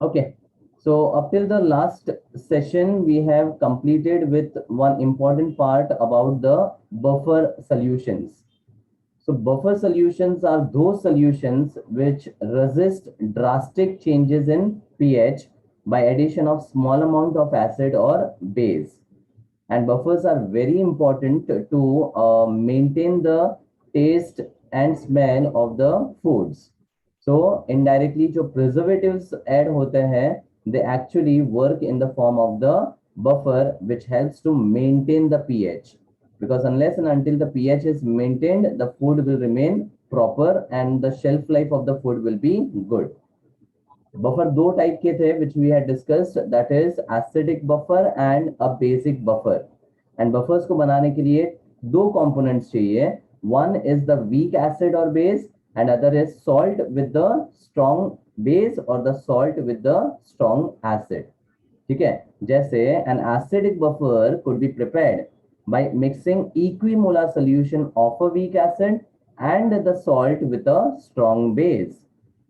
Okay, so up till the last session, we have completed with one important part about the buffer solutions. So buffer solutions are those solutions which resist drastic changes in pH by addition of small amount of acid or base. And buffers are very important to maintain the taste and smell of the foods. So indirectly जो preservatives add होते हैं, they actually work in the form of the buffer which helps to maintain the pH, because unless and until the pH is maintained, the food will remain proper and the shelf life of the food will be good. Buffer दो type के थे which we had discussed, that is acidic buffer and a basic buffer. And buffers को बनाने के लिए दो components चाहिए. One is the weak acid or base and other is salt with the strong base or the salt with the strong acid. ठीक है, जैसे an acidic buffer could be prepared by mixing equimolar solution of a weak acid and the salt with a strong base.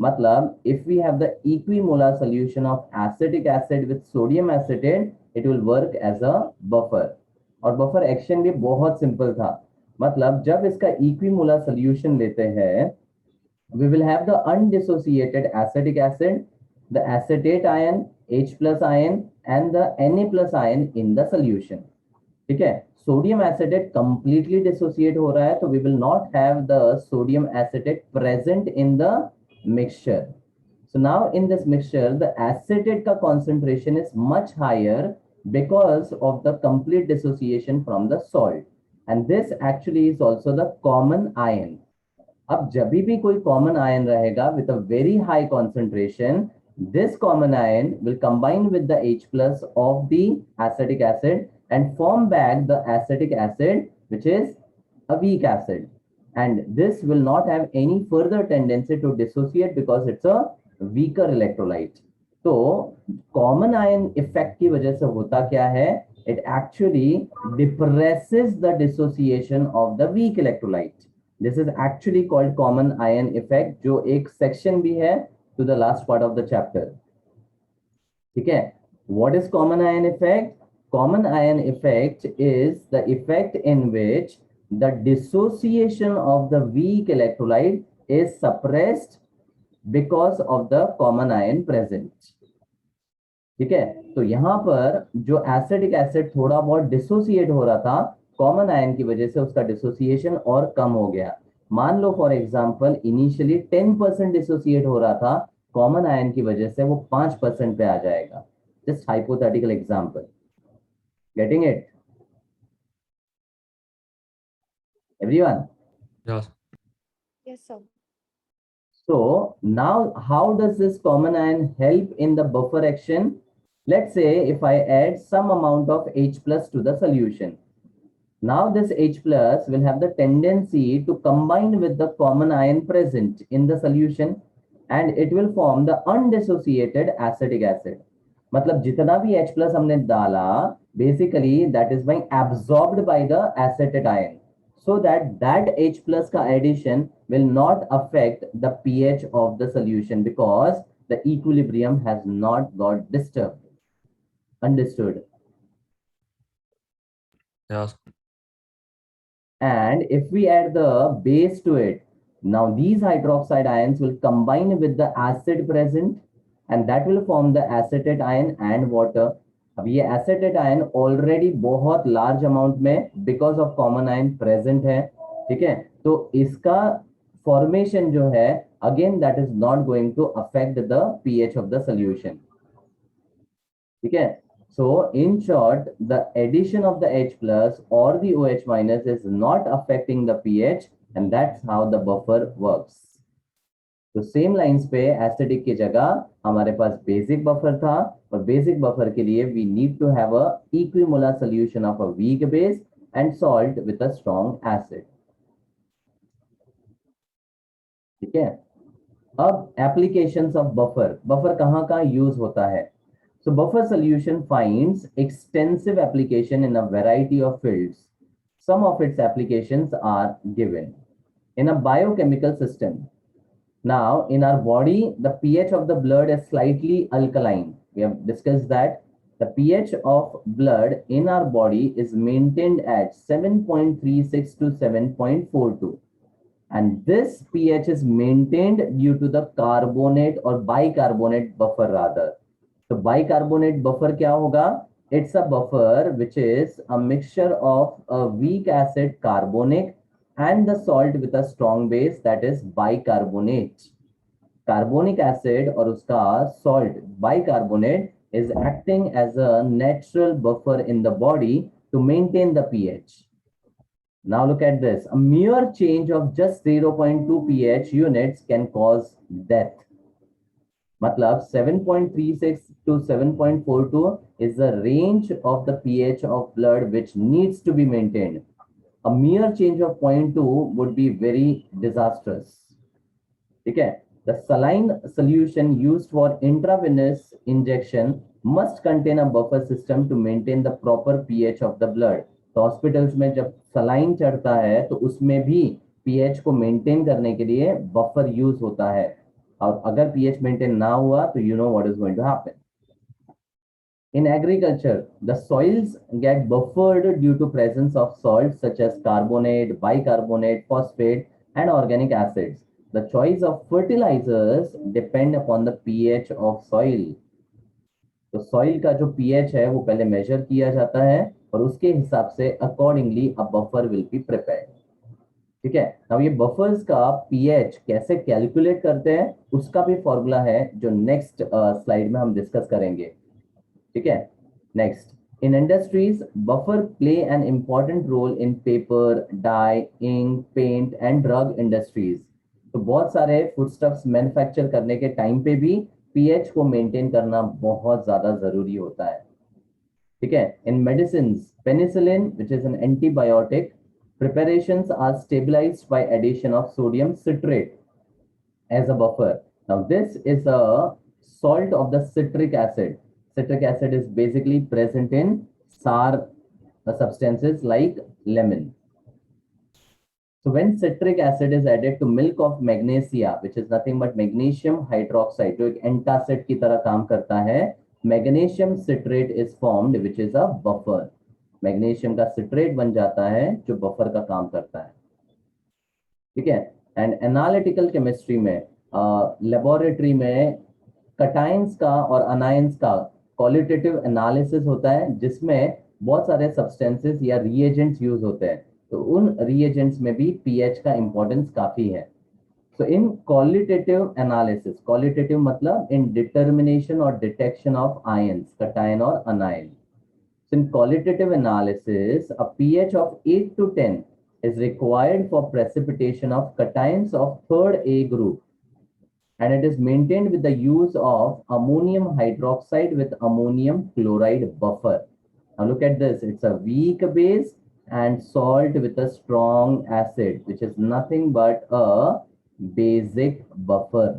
मतलब if we have the equimolar solution of acetic acid with sodium acetate, it will work as a buffer. और buffer action भी बहुत simple था. मतलब जब इसका equimolar solution लेते हैं, we will have the undissociated acetic acid, the acetate ion, H plus ion, and the Na plus ion in the solution. ठीक है, सोडियम एसिटेट कंप्लीटली डिसोसिएट हो रहा है, तो we will not have the sodium acetate present in the mixture. So now in this mixture, the acetate का concentration is much higher because of the complete dissociation from the salt. And this actually is also the common ion. अब जब भी कोई common ion रहेगा with a very high concentration, this common ion will combine with the H plus of the acetic acid and form back the acetic acid, which is a weak acid. And this will not have any further tendency to dissociate because it's a weaker electrolyte. तो common ion effect की वजह से होता क्या है? It actually depresses the dissociation of the weak electrolyte. This is actually called common ion effect, जो एक section भी है to the last part of the chapter. ठीक है? What is common ion effect? Common ion effect is the effect in which the dissociation of the weak electrolyte is suppressed because of the common ion present. ठीक है, तो यहां पर जो acidic acid थोड़ा बहुत डिसोसिएट हो रहा था, कॉमन आयन की वजह से उसका डिसोसिएशन और कम हो गया. मान लो फॉर एग्जांपल इनिशियली 10% डिसोसिएट हो रहा था, कॉमन आयन की वजह से वो 5% पे आ जाएगा. Just hypothetical example. Getting it everyone? Yes. Yes, sir. So now how does this common ion help in the buffer action? Let's say if I add some amount of H plus to the solution. Now this H plus will have the tendency to combine with the common ion present in the solution and it will form the undissociated acetic acid. मतलब जितना भी H plus हमने डाला, basically that is being absorbed by the acetate ion, so that H plus का addition will not affect the pH of the solution because the equilibrium has not got disturbed. Understood? Yes. And if we add the base to it, now these hydroxide ions will combine with the acid present and that will form the acetate ion and water. अब ये acetate ion already बहुत large amount में because of common ion present है. ठीक है, तो इसका formation जो है, again that is not going to affect the pH of the solution. ठीक है. So in short, the addition of the H plus or the OH minus is not affecting the pH and that's how the buffer works. तो same lines पे acidic की जगह हमारे पास basic buffer था और basic buffer के लिए we need to have a equimolar solution of a weak base and salt with a strong acid. ठीक है. अब एप्लीकेशंस ऑफ बफर. बफर कहाँ कहाँ यूज होता है? So buffer solution finds extensive application in a variety of fields. Some of its applications are given. In a biochemical system, Now, in our body, the pH of the blood is slightly alkaline. We have discussed that the pH of blood in our body is maintained at 7.36 to 7.42. And this pH is maintained due to the carbonate or bicarbonate buffer rather. So bicarbonate buffer क्या होगा? It's a buffer which is a mixture of a weak acid carbonic and the salt with a strong base, that is bicarbonate. Carbonic acid or uska salt bicarbonate is acting as a natural buffer in the body to maintain the pH. Now look at this. A mere change of just 0.2 pH units can cause death. Matlab 7.36 to 7.42 is the range of the pH of blood which needs to be maintained. A mere change of 0.2 would be very disastrous. Okay. The saline solution used for intravenous injection must contain a buffer system to maintain the proper pH of the blood. तो hospitals में जब saline चढ़ता है तो उसमें भी pH को maintain करने के लिए बफर यूज होता है, और अगर पीएच मेंटेन ना हुआ तो you know what is going to happen. In agriculture, the soils get buffered due to presence of salts such as carbonate, bicarbonate, phosphate, and organic acids. The choice of fertilizers depend upon the pH of soil. तो soil का जो pH है वो पहले major किया जाता है और उसके हिसाब से accordingly a buffer will be prepared. ठीक है. अब ये बफर्स का पीएच कैसे कैलकुलेट करते हैं उसका भी फॉर्मूला है जो नेक्स्ट स्लाइड में हम डिस्कस करेंगे. ठीक है. Next, in industries, buffer play an important role in paper, dye, ink, paint and drug industries. तो बहुत सारे फूडस्टफ्स मैन्युफैक्चर करने के टाइम पे भी पीएच को मेंटेन करना बहुत ज्यादा जरूरी होता है. ठीक है. In medicine, penicillin which is an antibiotic, preparations are stabilized by addition of sodium citrate as a buffer. Now this is a salt of the citric acid. Citric acid is basically present in sour substances like lemon. So when citric acid is added to milk of magnesia, which is nothing but magnesium hydroxide, जो एक antacid की तरह काम करता है, magnesium citrate is formed, which is a buffer. Magnesium का citrate बन जाता है जो बफर का काम करता है. ठीक है. एंड एनालिटिकल केमिस्ट्री में, लेबोरेटरी में कटाइंस का और अनायंस का क्वालिटेटिव एनालिसिस होता है जिसमें बहुत सारे सब्सटेंसेस या रिएजेंट्स यूज होते हैं. तो उन रिएजेंट्स में भी पीएच का इंपॉर्टेंस काफी है. So in qualitative analysis, qualitative मतलब in determination or detection of ions, cation or anion. So in qualitative analysis, a pH of 8 to 10 is required for precipitation of cations of third A group, and it is maintained with the use of ammonium hydroxide with ammonium chloride buffer. Now look at this, it's a weak base and salt with a strong acid, which is nothing but a basic buffer.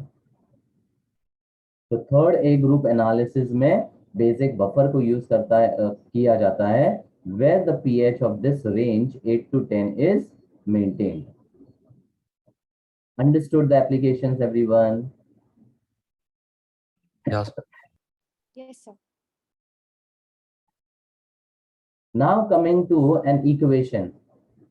तो third A group analysis में basic buffer को use करता है किया जाता है where the pH of this range 8 to 10 is maintained. Understood the applications, everyone? Yes. Yes, sir. Now coming to an equation.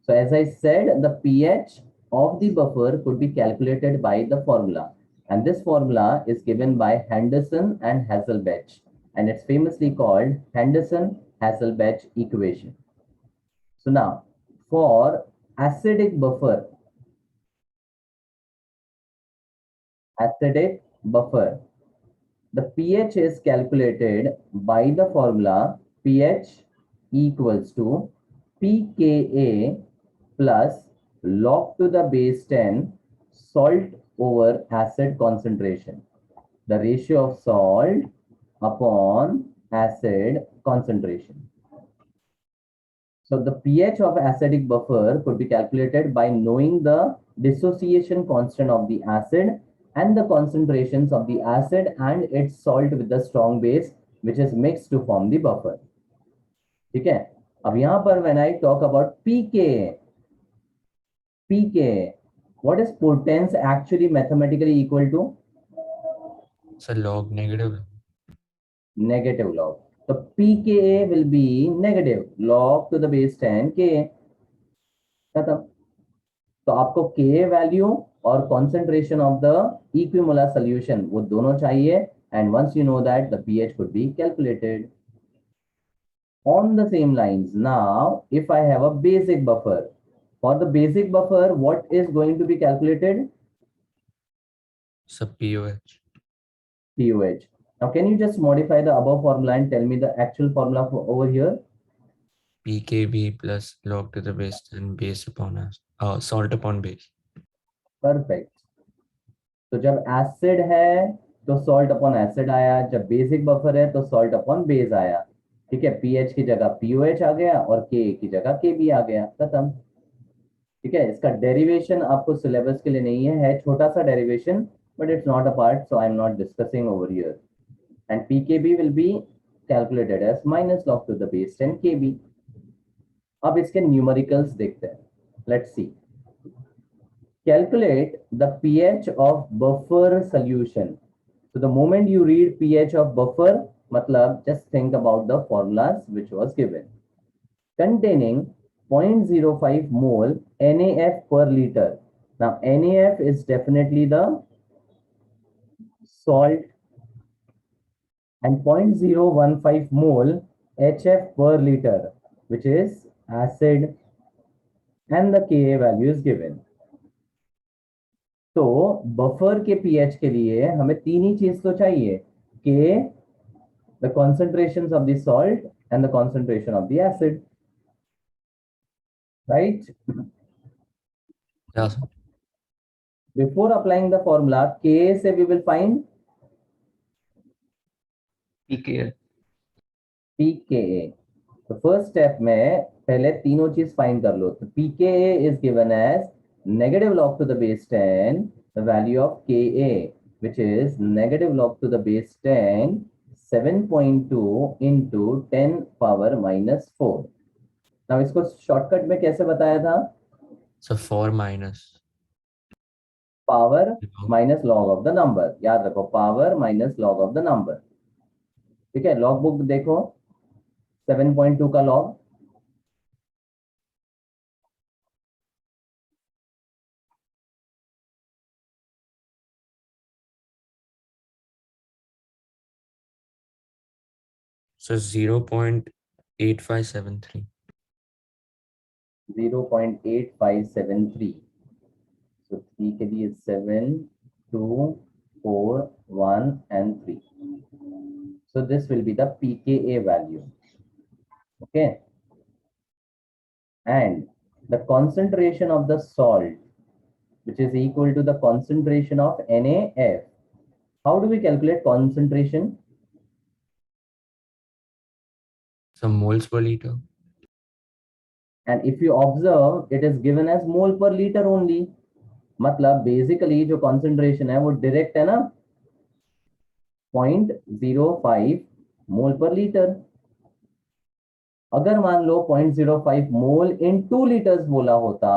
So as I said, the pH of the buffer could be calculated by the formula. And this formula is given by Henderson and Hasselbalch. And it's famously called Henderson-Hasselbalch equation. So now, for acidic buffer, the pH is calculated by the formula pH equals to pKa plus log to the base 10 salt over acid concentration. The ratio of salt upon acid concentration. So the pH of acidic buffer could be calculated by knowing the dissociation constant of the acid and the concentrations of the acid and its salt with the strong base which is mixed to form the buffer. ठीक है. अब यहां पर when I talk about pKa, What is potence actually mathematically equal to? So log negative. Negative log. So pKa will be negative log to the base 10 Ka. खत्म. तो आपको Ka value और concentration of the equimolar solution वो दोनों चाहिए. And once you know that, the pH could be calculated. On the same lines, now if I have a basic buffer, for the basic buffer, what is going to be calculated? So pOH. pOH. Now, can you just modify the above formula and tell me the actual formula for over here? pKb plus log to the base 10 base upon salt upon base. Perfect. तो जब acid है तो salt upon acid आया, जब basic buffer है तो salt upon base आया. ठीक है, पीएच की जगह पीओएच आ गया और के की जगह के बी आ गया. खत्म. ठीक है, इसका डेरिवेशन आपको सिलेबस के लिए नहीं है छोटा सा derivation, but it's not a part, so I am not discussing over here. And pKb will be calculated as minus log to the base 10 Kb. अब इसके न्यूमेरिकल्स देखते हैं. Let's see. Calculate the pH of buffer solution. So the moment you read pH of buffer, matlab just think about the formulas which was given. Containing 0.05 mole NaF per liter. Now NaF is definitely the salt, and 0.015 mole HF per liter, which is acid, and the Ka value is given. तो buffer के pH के लिए हमें तीन ही चीज तो चाहिए, K, the concentration of the salt and the concentration of the acid. Right. Yeah, sir. Before applying the formula के से we will find pKa. PKa. तो फर्स्ट स्टेप में पहले तीनों चीज फाइंड कर लो. तो pKa is given as negative log to the base 10 the value of Ka, which is negative log to the base 10 7.2 into 10 power minus 4. Now इसको shortcut में कैसे बताया था? So 4 minus power log. Minus log of the number. याद रखो, power minus log of the number. ठीक है, log book देखो 7.2 का लॉग. So 0.8573. 0.8573. So 3 के लिए 7, 2, 4, 1 and 3. So this will be the pKa value. Okay. And the concentration of the salt, which is equal to the concentration of NaF. How do we calculate concentration? So moles per liter. And if you observe, it is given as mole per liter only. मतलब basically जो concentration है वो direct है ना, 0.05 मोल पर litre. अगर मान लो 0.05 मोल इन 2 litres बोला होता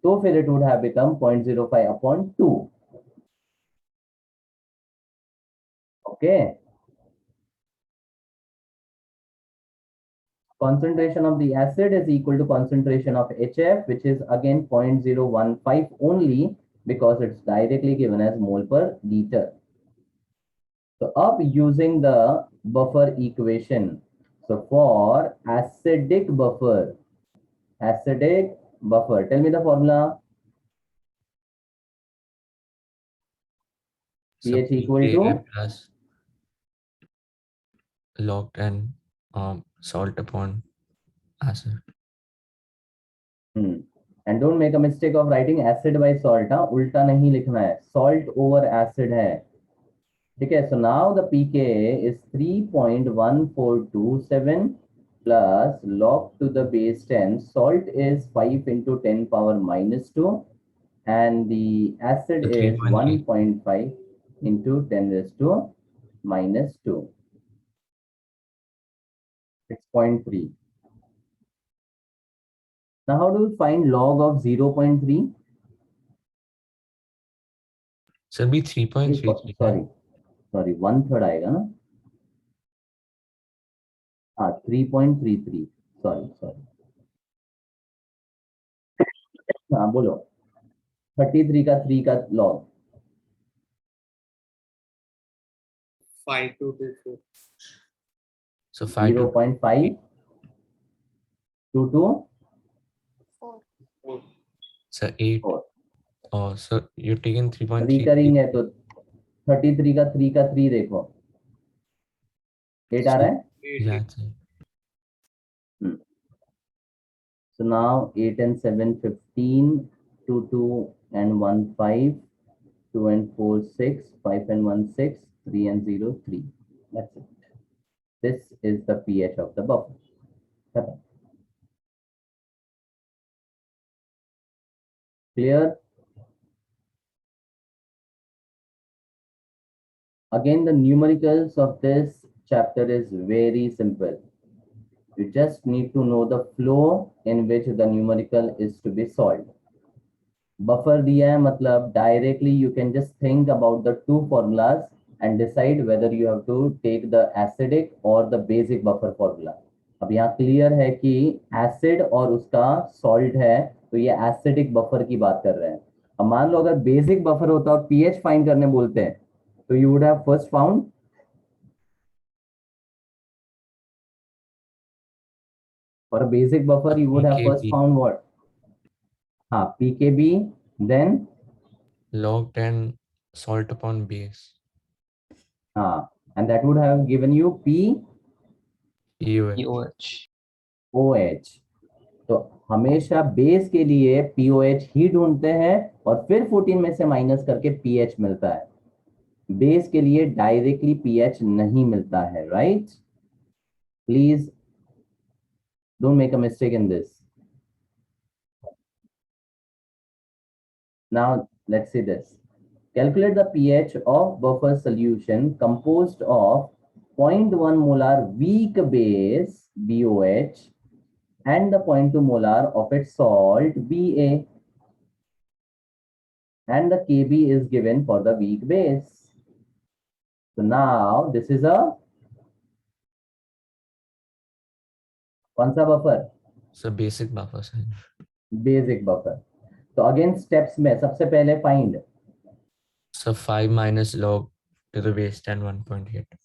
तो फिर it would have become 0.05 upon 2. Okay. Concentration of the acid is equal to concentration of HF, which is again 0.015 only because it's directly given as mole per liter. So up using the buffer equation. So for acidic buffer, tell me the formula. So pH equal to pKa plus log 10 salt upon acid. And don't make a mistake of writing acid by salt. हाँ, उल्टा नहीं लिखना है, salt over acid है. ठीक है. So now the pKa is 3.1427 plus log to the base 10. Salt is 5 into 10 power minus 2 and the acid So is 3.3. 1.5 into 10 raised to minus 2. It's 0.3. Now how do we find log of 0.3? Sir भी 3.33 है। Sorry 1/3 आएगा ना। हाँ 3.33, sorry sorry. हाँ बोलो। 33 का 3 का log 5224. So 5 to 0.5 to 2 4. 4. so 8. 4 Oh, so you're taking 3.33. Recurring है तो 33 का 3 का 3 देखो 8 आ रहा है। 8. Yeah, sir. So now 8 and 7 15, 2 2 and 1 5, 2 and 4 6, 5 and 1 6, 3 and 0 3. That's it. This is the pH of the buffer. खत्म। Clear? Again, the numericals of this chapter is very simple. You just need to know the flow in which the numerical is to be solved. Buffer दिया है मतलब directly you can just think about the two formulas and decide whether you have to take the acidic or the basic buffer formula. अब यहाँ clear है कि acid और उसका salt है तो ये एसिडिक बफर की बात कर रहे हैं। अब मान लो अगर बेसिक बफर होता और पीएच फाइंड करने बोलते हैं तो you would have first found for a basic buffer you would have first PKB. Found what? हाँ pKb, then Log 10 salt upon base. हाँ and that would have given you POH. POH. तो हमेशा base के लिए POH ही ढूंढते हैं और फिर 14 में से माइनस करके pH मिलता है। बेस के लिए डायरेक्टली pH नहीं मिलता है, right? Please don't make a mistake in this. Now let's see this. Calculate the pH of buffer solution composed of 0.1 molar weak base BOH and the 0.2 molar of its salt BA, and the Kb is given for the weak base. So now this is a कौन सा buffer? So basic buffer sign. Basic buffer. तो again steps में सबसे पहले find So 5 minus log to the base 10 1.8.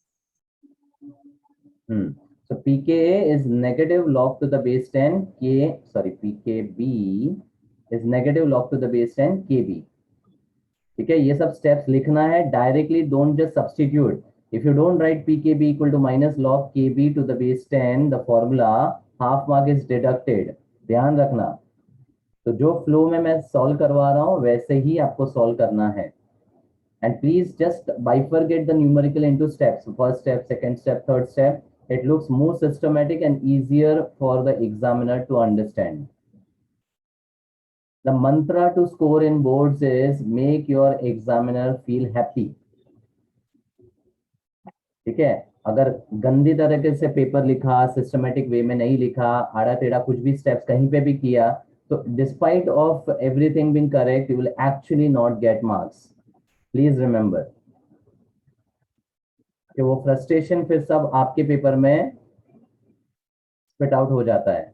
So pKa is negative log to the base 10 pKb is negative log to the base 10 Kb. ठीक है, ये सब steps लिखना है directly, don't just substitute. If you don't write pKb equal to minus log Kb to the base 10 the formula half mark is deducted. ध्यान रखना. तो जो फ्लो में मैं सॉल्व करवा रहा हूँ वैसे ही आपको सॉल्व करना है. And please just bifurcate the numerical into steps. First step, second step, third step. It looks more systematic and easier for the examiner to understand. The mantra to score in boards is make your examiner feel happy. ठीक है, अगर गंदी तरीके से paper लिखा, systematic way में नहीं लिखा, आड़ा टेढ़ा कुछ भी स्टेप्स कहीं पे भी किया, तो despite of everything being correct you will actually not get marks. Please remember कि वो फ्रस्ट्रेशन फिर सब आपके पेपर में स्पिट आउट हो जाता है.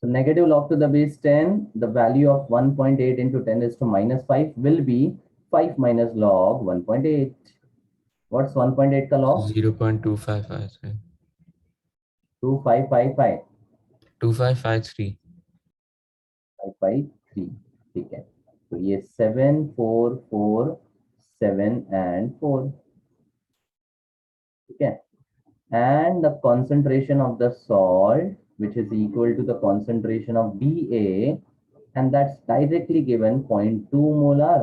So negative log to the base 10, the value of 1.8 into 10 is to minus 5 will be 5 minus log 1.8. What's 1.8 का log? 0.2553. 2555. 2553. 553. ठीक है, तो ये 7 4 4 7 and 4. ठीक है, and the concentration of the salt which is equal to the concentration of BA, and that's directly given 0.2 molar,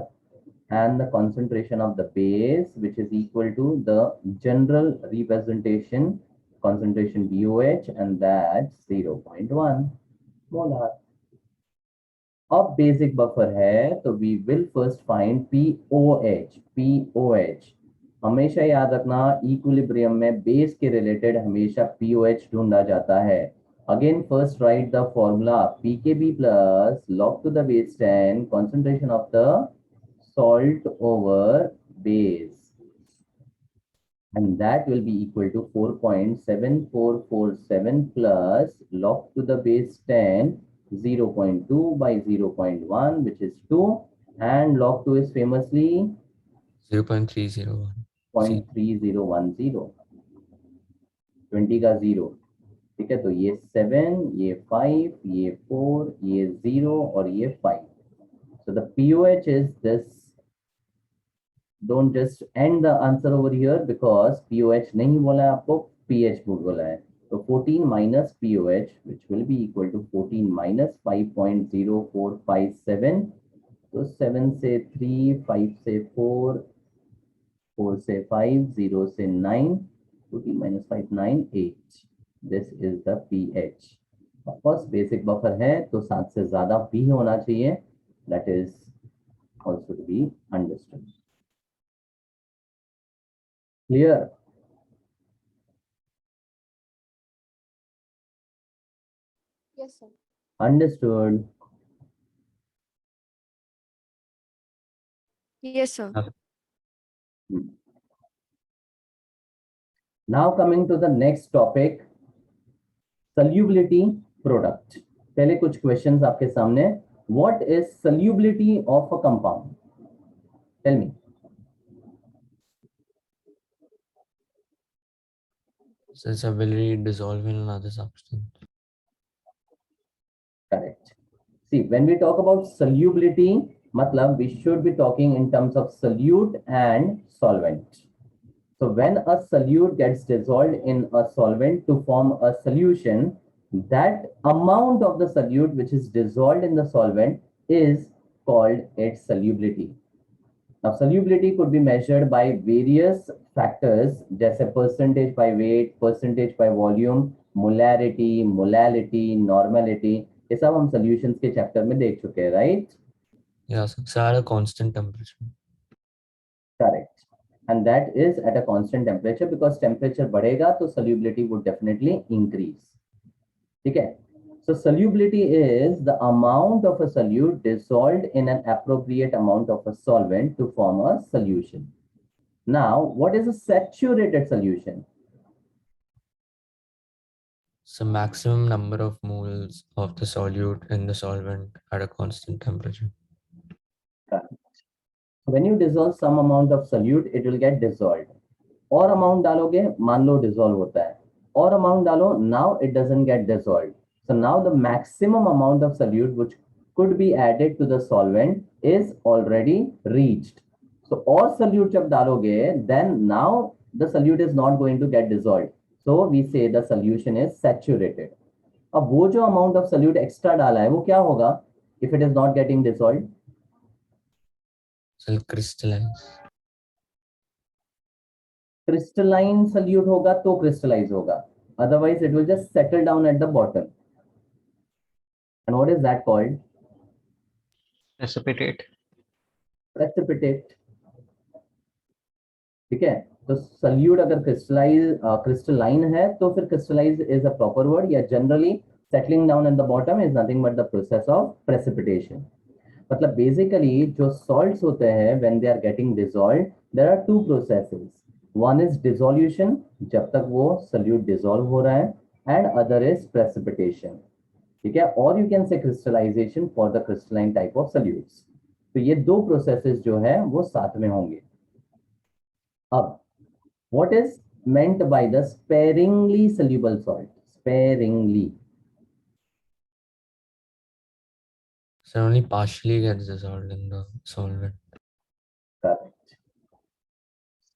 and the concentration of the base which is equal to the general representation concentration BOH, and that's 0.1 molar. अब basic buffer है तो we will first find POH. POH हमेशा याद रखना, equilibrium में base के related हमेशा POH ढूंढा जाता है. Again first right the formula pKb plus log to the base 10 concentration of the salt over base, and that will be equal to 4.7447 plus log to the base 10, 0.2 by 0.1, which is 2, and log 2 is famously 0.301. 0.3010, 20 का 0, ठीक है। तो ये 7, ये 5, ये 4, ये 0 और ये 5. So the pOH is this. Don't just end the answer over here because pOH नहीं बोला है आपको, pH बोला है. So 14 minus pOH, which will be equal to 14 minus 5.0457. So 7 से 3, 5 से 4, 4 से 5, 0 से 9, 14 minus 5, 9, 8. This is the pH. Of course, basic buffer है तो 7 से ज्यादा भी होना चाहिए. That is also to be understood. Clear? Yes, sir. Understood. Yes, sir. Now coming to the next topic, solubility product. पहले कुछ questions आपके सामने. What is solubility of a compound? Tell me. So its ability to dissolve in another substance. Correct. See, when we talk about solubility, matlab we should be talking in terms of solute and solvent. So when a solute gets dissolved in a solvent to form a solution, that amount of the solute which is dissolved in the solvent is called its solubility. Now, solubility could be measured by various factors, जैसे percentage by weight, percentage by volume, molarity, molality, normality. ये सब हम solutions के chapter में देख चुके हैं, right? Yeah, so it's at a constant temperature. Correct. And that is at a constant temperature because temperature बढ़ेगा तो solubility would definitely increase. ठीक है? So solubility is the amount of a solute dissolved in an appropriate amount of a solvent to form a solution. Now, what is a saturated solution? So maximum number of moles of the solute in the solvent at a constant temperature. So when you dissolve some amount of solute, it will get dissolved. और amount डालोगे, मान लो dissolve होता है. और amount डालो, now it doesn't get dissolved. So now the maximum amount of solute which could be added to the solvent is already reached. So और solute जब डालोगे, then now the solute is not going to get dissolved. So we say the solution is saturated. अब वो जो amount of solute extra डाला है, वो क्या होगा if it is not getting dissolved? So it'll crystallize. Crystalline solute होगा तो crystallize होगा. Otherwise, it will just settle down at the bottom. And what is that called? Precipitate. Precipitate. ठीक है. तो solute अगर crystalline है तो फिर crystallize is a proper word. या generally settling down at the bottom is nothing but the process of precipitation. मतलब basically जो salts होते हैं when they are getting dissolved, there are two processes. One is dissolution, जब तक वो solute dissolve हो रहा है, and other is precipitation. ठीक है. Or you can say crystallization for the crystalline type of solutes. तो ये दो processes जो है वो साथ में होंगे. अब what is meant by the sparingly soluble salt? Sparingly. So it only partially gets dissolved in the solvent. Correct.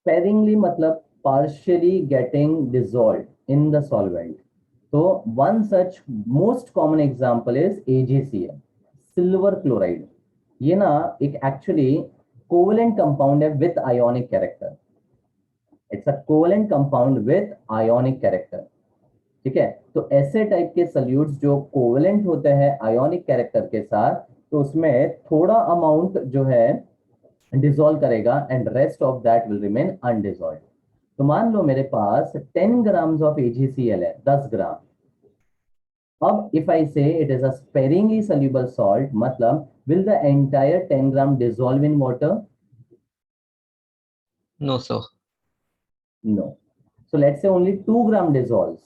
Sparingly मतलब partially getting dissolved in the solvent. So one such most common example is AgCl, silver chloride. ये ना एक actually covalent compound है with ionic character. It's a covalent compound with ionic character. ठीक है. तो ऐसे type के सल्यूट्स जो कोवेलेंट होते हैं आयोनिक कैरेक्टर के साथ, तो उसमें थोड़ा अमाउंट जो है डिसॉल्व करेगा and rest of that will remain undissolved. तो मान लो मेरे पास 10 grams ऑफ AgCl है, 10 ग्राम. अब इफ आई से it is a sparingly soluble salt, मतलब will the entire 10 gram dissolve in water? No, sir. No. So let's say only 2 gram dissolves.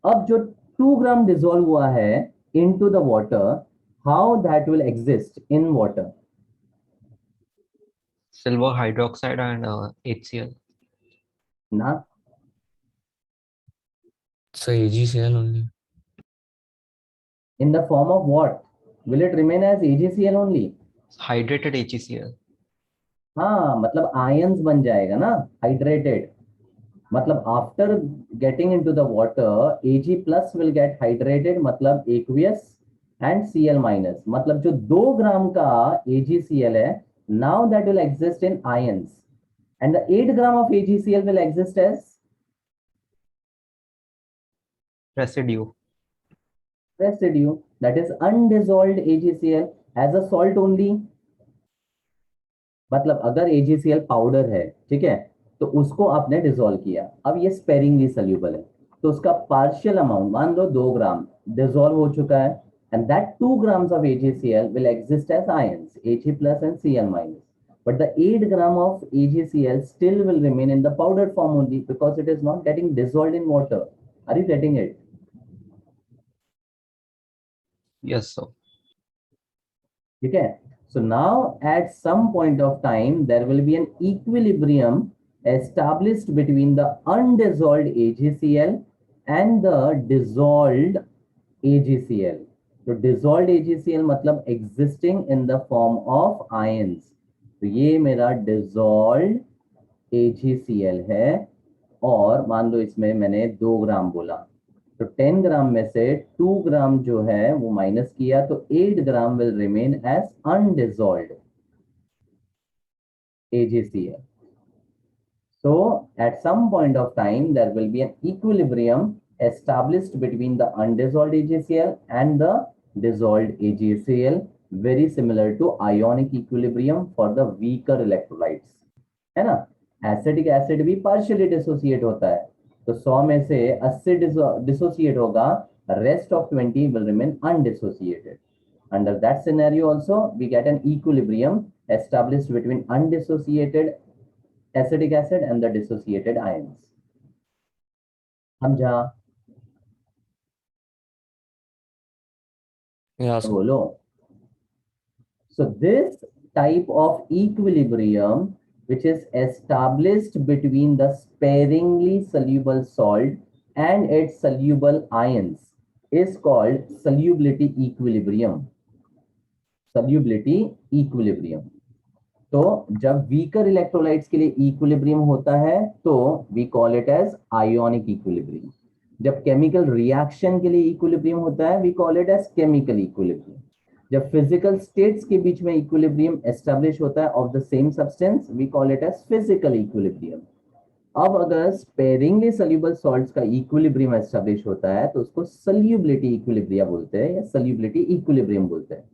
अब जो 2 gram dissolve हुआ है into the water, how that will exist in water? Silver hydroxide and HCl. Na? So AgCl only. In the form of what? Will it remain as AgCl only? Hydrated HCl. हाँ, मतलब ions बन जाएगा ना, hydrated. मतलब after getting into the water, Ag plus will get hydrated, मतलब aqueous and Cl minus. मतलब जो 2 ग्राम का AgCl है, now that will exist in ions. And the 8 gram of AgCl will exist as Residue. residue, that is undissolved AgCl as a salt only. मतलब अगर AgCl powder है, ठीक है, तो उसको आपने डिसॉल्व किया, अब ये स्पेरिंगली सल्यूबल है, तो उसका पार्शियल अमाउंट मान लो 2 ग्राम डिसॉल्व हो चुका है, and that 2 grams of AgCl will exist as ions, Ag plus and Cl minus. But the 8 gram of AgCl still will remain in the powdered form only because it is not getting dissolved in water. Are you getting it? Yes, sir. Okay. So now at some point of time, there will be an equilibrium established between the undissolved AgCl and the dissolved AgCl. So dissolved AgCl मतलब existing in the form of ions. तो ये मेरा dissolved AgCl है और मान लो इसमें मैंने 2 ग्राम बोला, तो 10 ग्राम में से 2 ग्राम जो है वो माइनस किया, तो 8 gram will remain as undissolved AgCl. So at some point of time there will be an equilibrium established between the undissolved AgCl and the dissolved AgCl, very similar to ionic equilibrium for the weaker electrolytes, है ना. Acidic acid भी partially dissociate होता है, तो 100 में से 80 dissociate होगा, rest of 20 will remain undissociated. Under that scenario also we get an equilibrium established between undissociated acetic acid and the dissociated ions. समझा? Yeah, sir. बोलो. So this type of equilibrium which is established between the sparingly soluble salt and its soluble ions is called solubility equilibrium. Solubility equilibrium. तो जब weaker electrolytes के लिए equilibrium होता है तो we call it as ionic equilibrium. जब chemical reaction के लिए equilibrium होता है we call it as chemical equilibrium. जब physical states के बीच में equilibrium establish होता है of the same substance we call it as physical equilibrium. अब अगर sparingly soluble salts का equilibrium establish होता है तो उसको solubility equilibrium बोलते हैं या solubility equilibrium बोलते हैं.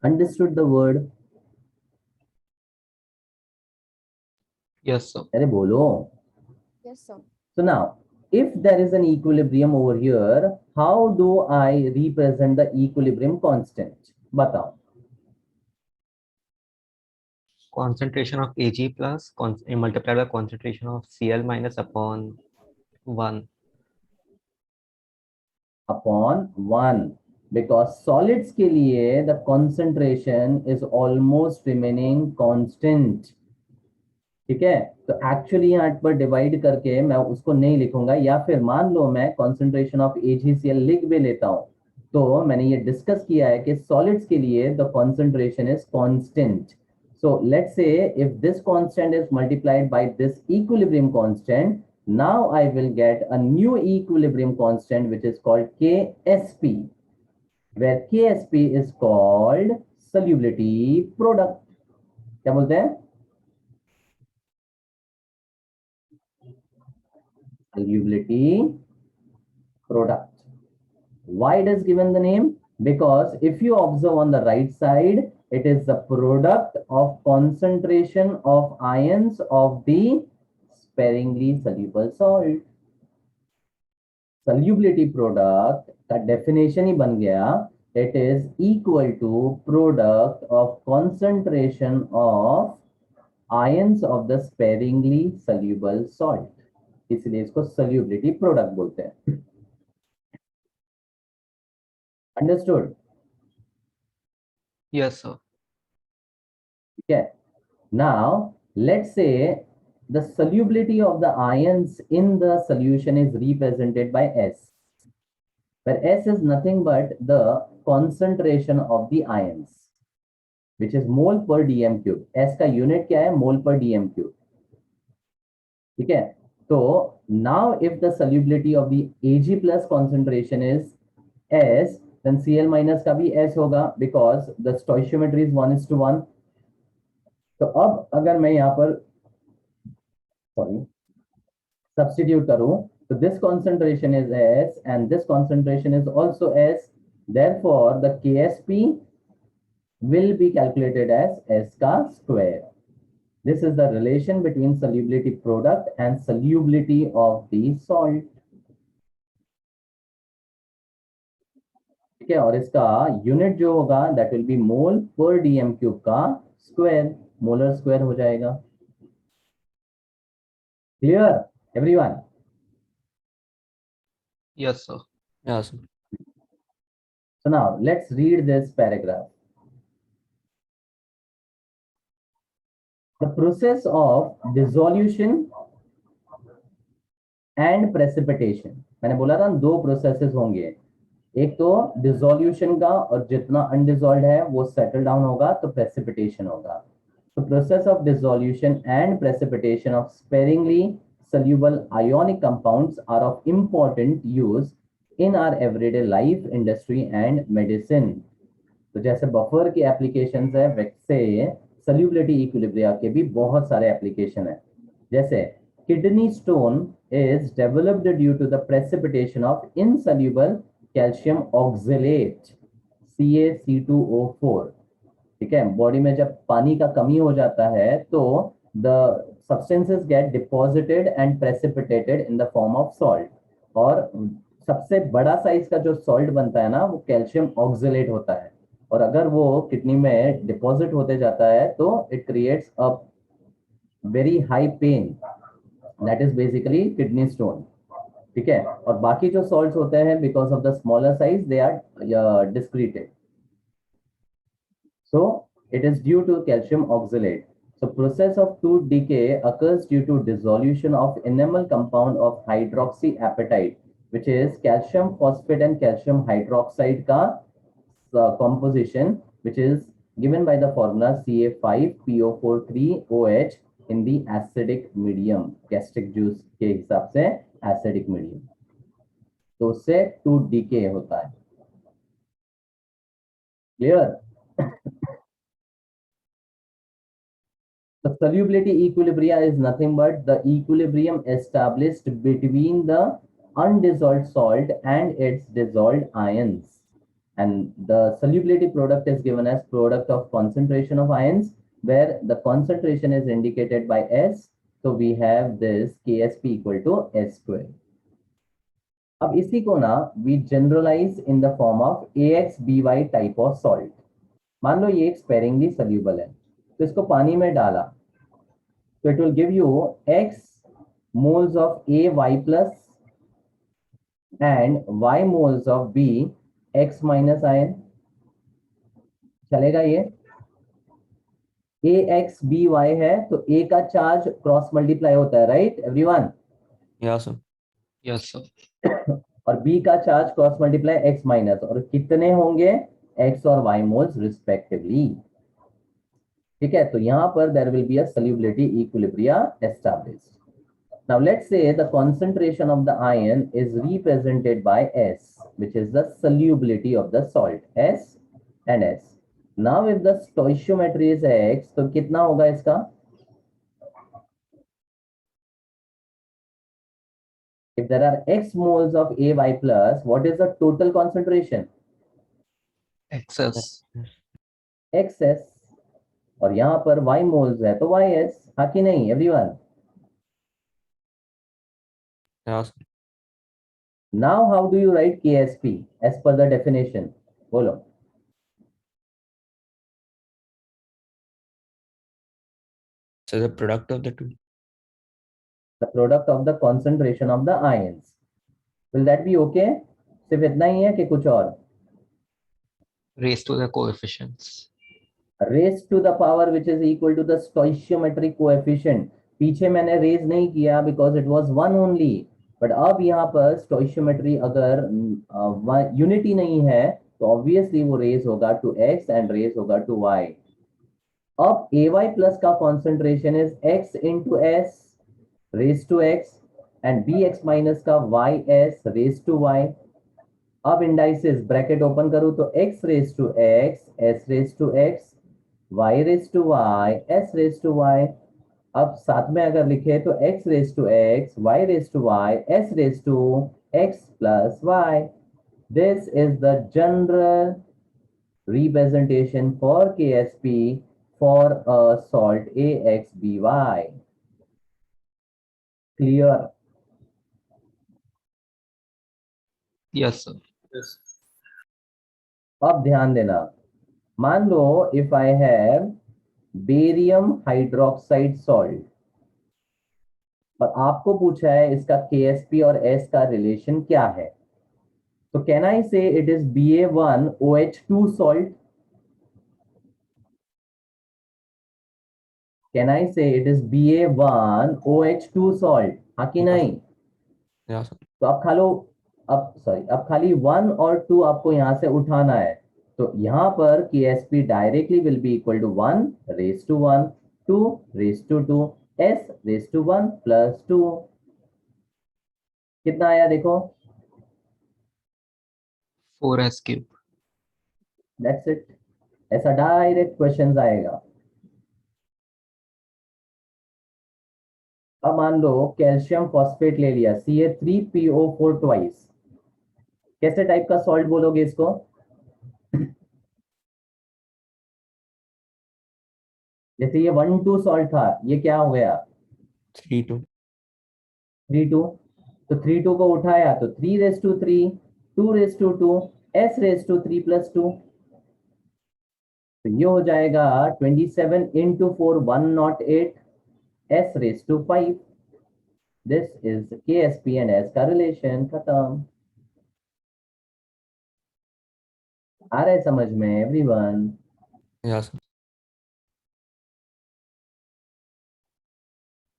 Understood the word? Yes, sir. अरे बोलो. Yes, sir. So now, if there is an equilibrium over here, how do I represent the equilibrium constant? बताओ. Concentration of Ag plus multiplied by concentration of Cl minus upon 1. Upon 1. Because solids के लिए the concentration is almost remaining constant. ठीक है, तो actually यहाँ पर divide करके मैं उसको नहीं लिखूंगा, या फिर मान लो मैं कॉन्सेंट्रेशन ऑफ AgCl लिख भी लेता हूँ, तो मैंने ये डिस्कस किया है कि सॉलिड्स के लिए the concentration is constant. So let's say if this constant is multiplied by this equilibrium constant, now I will get a new equilibrium constant which is called KSP, where KSP is called solubility product. क्या बोलते हैं? Solubility product. Why it is given the name? Because if you observe on the right side, it is the product of concentration of ions of the sparingly soluble salt. Solubility product का definition ही बन गया, it is equal to product of concentration of ions of the sparingly soluble salt, इसलिए इसको सल्यूबिलिटी product बोलते हैं। Understood? Yes, sir. ठीक है। Now, let's say the solubility of the ions in the solution is represented by S, where S is nothing but the concentration of the ions, which is mole per dm cube. S का unit क्या है? Mole per dm cube. ठीक है। तो now if the solubility of the Ag plus concentration is S, then Cl minus का भी S होगा, because the stoichiometry is 1:1. तो अब अगर मैं यहाँ पर substitute करूं, so this concentration is S and this concentration is also S, therefore the Ksp will be calculated as S ka square. This is the relation between solubility product and solubility of the salt. ठीक है, और इसका unit जो होगा that will be mole per dm cube का square, molar square हो जाएगा। Clear everyone? Yes, sir. Yeah, sir. So now let's read this paragraph. The process of dissolution and precipitation, मैंने बोला था दो प्रोसेसेस होंगे, एक तो डिसोल्यूशन का, और जितना अनडिसॉल्व्ड है वो सेटल डाउन होगा तो प्रेसिपिटेशन होगा। तो process of dissolution and precipitation of sparingly soluble ionic compounds are of important use in our everyday life, industry and medicine. तो जैसे बफर की एप्लीकेशंस है, वैसे सल्यूबिलिटी इक्विलिब्रिया के भी बहुत सारे एप्लीकेशन है। जैसे kidney stone is developed due to the precipitation of insoluble calcium oxalate CaC2O4। ठीक है, बॉडी में जब पानी का कमी हो जाता है तो the substances get deposited and precipitated in the form of salt, और सबसे बड़ा साइज का जो सॉल्ट बनता है ना वो कैल्शियम ऑक्सलेट होता है, और अगर वो किडनी में डिपॉजिट होते जाता है तो it creates a very high pain, that is basically kidney stone. ठीक है, और बाकी जो सॉल्ट्स होते हैं because of the smaller size they are excreted, so it is due to calcium oxalate. So process of tooth decay occurs due to dissolution of enamel compound of hydroxyapatite, which is calcium phosphate and calcium hydroxide ka composition, which is given by the formula Ca5PO43OH in the acidic medium, gastric juice के हिसाब से acidic medium, तो उससे tooth decay होता है। Clear? The solubility equilibria is nothing but the equilibrium established between the undissolved salt and its dissolved ions. And the solubility product is given as product of concentration of ions, where the concentration is indicated by S. So we have this Ksp equal to S square. अब इसी को ना we generalize in the form of AXBY type of salt. मान लो ये एक sparingly soluble है, तो इसको पानी में डाला तो it will give you X moles of AY plus and Y moles of B X minus ion। चलेगा ये? AXBY है तो A का चार्ज क्रॉस मल्टीप्लाई होता है, right everyone? Yeah, sir. Yes, sir. और B का charge cross multiply X minus, और कितने होंगे? X और Y मोल्स रिस्पेक्टिवली। ठीक है, तो यहां पर there will be a solubility equilibria established. Now let's say the concentration of the ion is represented by S, which is the solubility of the salt, S and S. Now if the stoichiometry is X, तो कितना होगा इसका? If there are X moles of AY plus, what is the total concentration? Excess. XS, और यहाँ पर Y moles है तो YS, हाँ कि नहीं everyone? Yeah, sir. Now how do you write KSP as per the definition? बोलो। So the product of the two. The product of the concentration of the ions. Will that be okay? सिर्फ इतना ही है कि कुछ और? Raised to the coefficients. Raised to the power which is equal to the stoichiometric coefficient. पीछे मैंने raise नहीं किया because it was one only. But अब यहाँ पर stoichiometry अगर unity नहीं है तो obviously वो raise होगा to x and raise होगा to y. अब ay plus का concentration is x into s raised to x and bx minus का ys raised to y. अब इंडाइसेस ब्रैकेट ओपन करूं तो x raise to x, s raise to x, y raise to y, s raise to y. अब साथ में अगर लिखे तो x raise to x, y raise to y, s raise to x plus y. This is the general representation for KSP for a salt AXBY. Clear? Yes, sir. अब ध्यान देना, मान लो if I have barium hydroxide salt और आपको पूछा है इसका KSP और S का रिलेशन क्या है, तो कैन आई से it is Ba1OH2 salt? Can I से इट इज Ba1OH2 सॉल्ट? हाँ कि नहीं? Yeah, sir. तो अब खाली 1 और 2 आपको यहां से उठाना है, तो यहां पर KSP directly will be equal to 1 raise to 1, 2 raise to 2, s raise to 1 plus 2. कितना आया देखो? 4s cube. That's it. ऐसा डायरेक्ट क्वेश्चन आएगा. अब मान लो कैल्शियम फॉस्फेट ले लिया, Ca3PO4 ट्वाइस. कैसे टाइप का सॉल्ट बोलोगे इसको? जैसे ये 1,2 सॉल्ट था, ये क्या हो गया? 3-2. 3,2. तो 3,2 को उठाया तो 3 raise to 3, 2 raise to 2, s raise to 3 plus 2. तो ये हो जाएगा 27 into 4 108, s raise to 5. This is KSP and S का रिलेशन. खत्म. आ रहा है समझ में एवरीवन? Yeah, sir.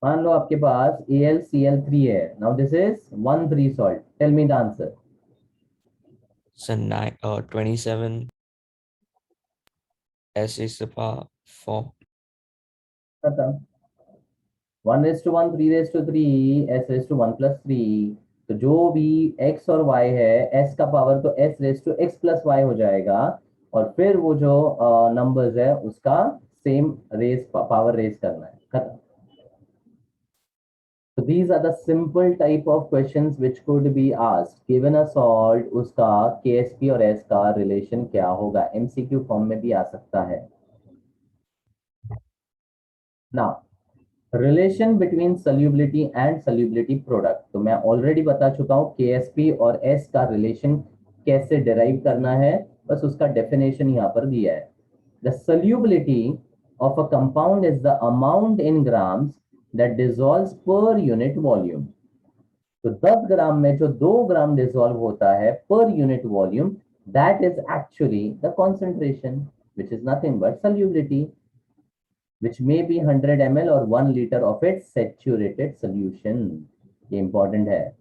मान लो आपके पास AlCl3 है. Now this is 1,3 salt. Tell me the answer. So 27 S is the power 4. खत्म. 1:1, 3:3, s:1 plus 3. तो जो भी x और y है, s का पावर तो s⁻x plus y हो जाएगा, और फिर वो जो नंबर्स है उसका सेम रेस पावर रेस करना है. खत्म. So these are the simple type of questions which could be asked. Given a salt, उसका KSP और S का रिलेशन क्या होगा? MCQ फॉर्म में भी आ सकता है. Now, relation between solubility and solubility product. तो मैं ऑलरेडी बता चुका हूं KSP और S का रिलेशन कैसे डिराइव करना है, बस उसका डेफिनेशन यहां पर दिया है. The solubility of a compound is the amount in grams that dissolves per unit volume. तो 10 ग्राम में जो 2 ग्राम डिसॉल्व होता है per unit volume, that is actually the concentration which is nothing but solubility, which may be 100 ml or 1 liter of its saturated solution. ये important है.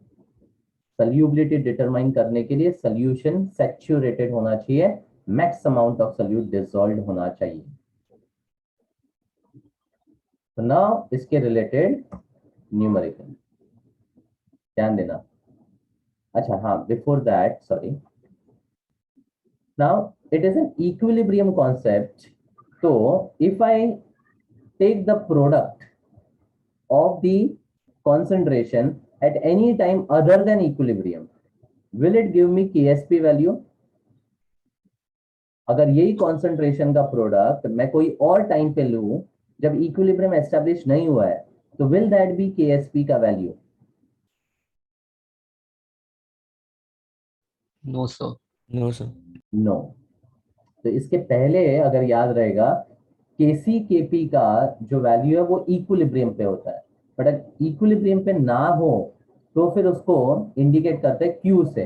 Solubility determine करने के लिए सॉल्यूशन सैचुरेटेड होना चाहिए, max amount of solute dissolved होना चाहिए. तो नाउ इसके रिलेटेड न्यूमेरिकल ध्यान देना. अच्छा हाँ, before that sorry, now it is an equilibrium concept. तो if I take the product of the concentration at any time other than equilibrium, will it give me KSP value? अगर यही concentration का product मैं कोई और time पे लूं जब इक्विलिब्रियम एस्टेब्लिश नहीं हुआ है, तो will that be KSP का value? No, sir. No, sir. No. तो इसके पहले अगर याद रहेगा, Kc Kp का जो वैल्यू है वो इक्विलिब्रियम पे होता है, बट अगर इक्विलिब्रियम पे ना हो तो फिर उसको इंडिकेट करते हैं Q से.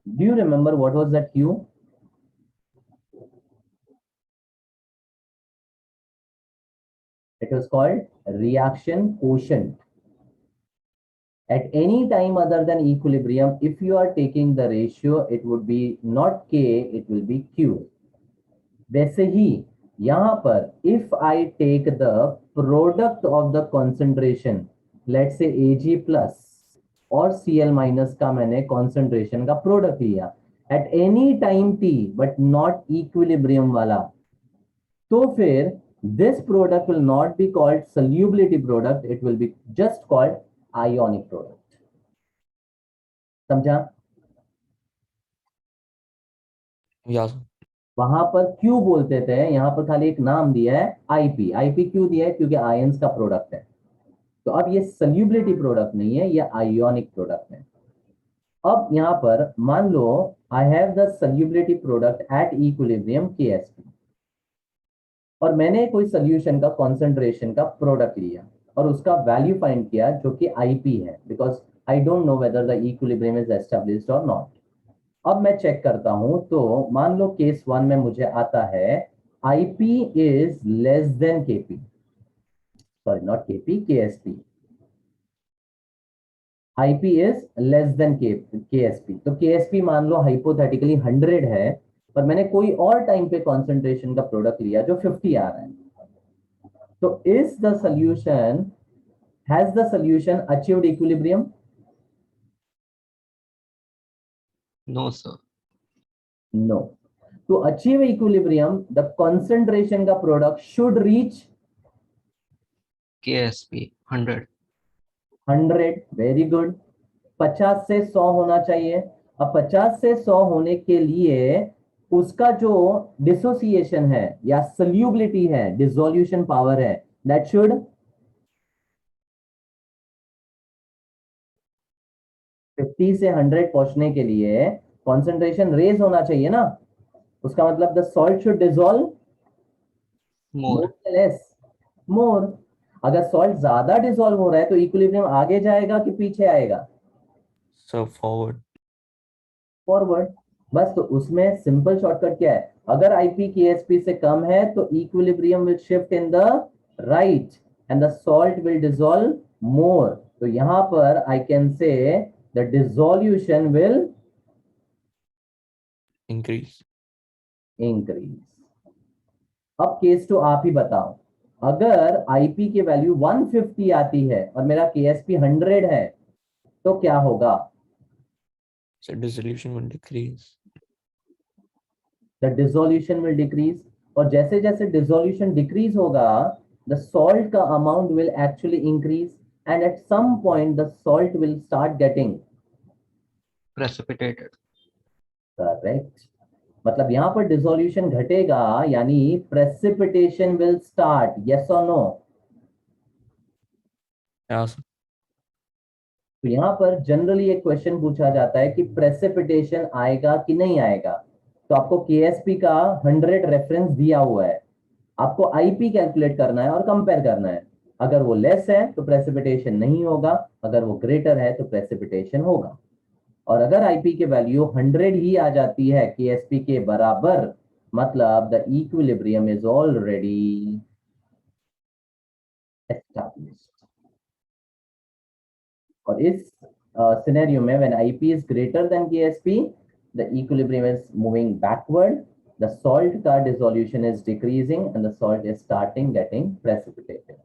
Do you remember what was that Q? It was called reaction quotient. At any time other than equilibrium, if you are taking the ratio, it would be not K, it will be Q. वैसे ही यहाँ पर if I take the product of the concentration, let's say Ag plus और Cl minus का मैंने concentration का product लिया at any time t but not equilibrium वाला, तो फिर this product will not be called solubility product, it will be just called ionic product. समझा? Yeah, sir. वहां पर क्यों बोलते थे, यहां पर खाली एक नाम दिया है आईपी. आईपी क्यों दिया है? क्योंकि आयंस का प्रोडक्ट है. तो अब ये सल्यूबिलिटी प्रोडक्ट नहीं है, ये आयोनिक प्रोडक्ट है. अब यहां पर मान लो I have the solubility product at equilibrium KSP, और मैंने कोई सोल्यूशन का कॉन्सेंट्रेशन का प्रोडक्ट लिया और उसका वैल्यू फाइंड किया जो कि आईपी है, because I don't know whether the equilibrium is established और नॉट. अब मैं चेक करता हूं, तो मान लो केस 1 में मुझे आता है IP is less than KP, sorry not KP, Ksp. IP is less than Ksp. तो केएसपी मान लो हाइपोथेटिकली 100 है, पर मैंने कोई और टाइम पे कॉन्सेंट्रेशन का प्रोडक्ट लिया जो 50 आ रहा है. तो is the solution, has the solution achieved equilibrium? No, sir. No. To achieve equilibrium, the concentration का product should reach KSP 100. 100. Very good. 50 से 100 होना चाहिए. अब 50 से 100 होने के लिए उसका जो डिसोसिएशन है या सल्यूबिलिटी है, डिसोल्यूशन पावर है, दैट शुड 50 से 100 पहुंचने के लिए कॉन्सेंट्रेशन रेज होना चाहिए ना. उसका मतलब the salt should dissolve More. Less, more. अगर सॉल्ट ज्यादा डिसॉल्व हो रहा है तो इक्विलिब्रियम आगे जाएगा कि पीछे आएगा? So forward. फॉरवर्ड. बस, तो उसमें सिंपल शॉर्टकट क्या है? अगर आईपी केएसपी से कम है तो equilibrium will shift in the right and the salt will dissolve more. तो यहां पर I can say the dissolution will Increase. Increase. अब केस 2 आप ही बताओ. अगर आईपी की वैल्यू 150 आती है और मेरा केएसपी 100 है तो क्या होगा? So dissolution will decrease. The dissolution will decrease. और जैसे जैसे डिसोल्यूशन डिक्रीज होगा द सॉल्ट का amount will actually increase, and at some point the salt will start getting Precipitated. Correct. मतलब यहां पर डिसोल्यूशन घटेगा यानी प्रेसिपिटेशन विल स्टार्ट. यस और नो? Yeah, sir. तो यहां पर जनरली एक क्वेश्चन पूछा जाता है कि प्रेसिपिटेशन आएगा कि नहीं आएगा. तो आपको केएसपी का 100 रेफरेंस दिया हुआ है, आपको आईपी कैलकुलेट करना है और कंपेयर करना है. अगर वो लेस है तो प्रेसिपिटेशन नहीं होगा, अगर वो ग्रेटर है तो प्रेसिपिटेशन होगा. और अगर आईपी के वैल्यू 100 ही आ जाती है केएसपी के बराबर, मतलब the equilibrium is already established. और इस सिनेरियो में when IP is greater than Ksp, the equilibrium is moving backward, the salt का dissolution is decreasing and the salt is starting getting precipitated.